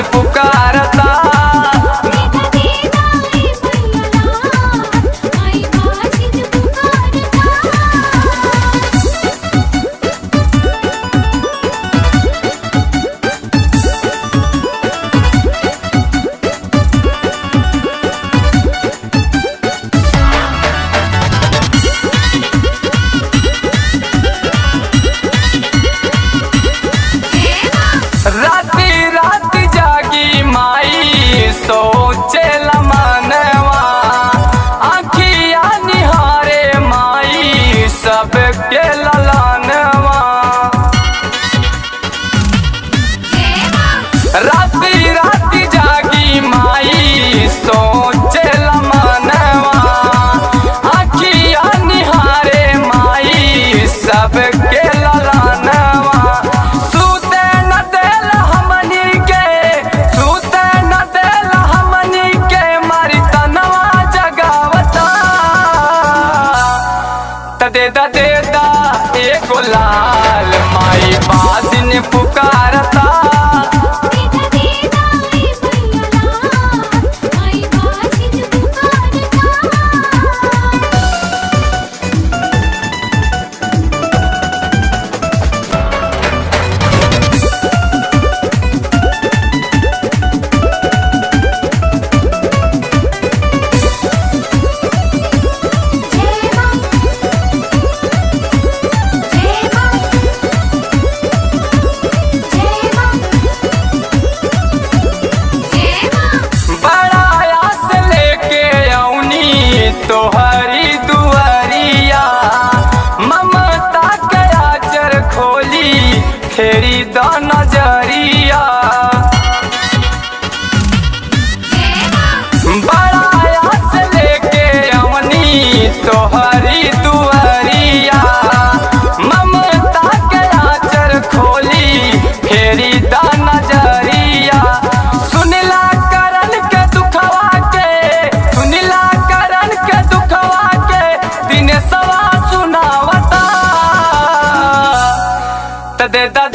बाजिन पुकारता। राती राती जागी माई सोचे मनवा, आँखिया निहारे माई सबके ललनवा। राती राती जागी माई सोचे मनवा, आँखिया निहारे माई सबके ललनवा। देदा देदा एको लाल माई बाजिन पुकारता। तोहरी दुआरिया ममता के आचर खोली फेरी द नजरिया। बड़ा आस लेके अवनी तोहरी दुआरिया ममता के आचर खोली फेरी द नजरिया। सुनिला करन के दुखवा के, सुनिला सवा सुनावता। देदा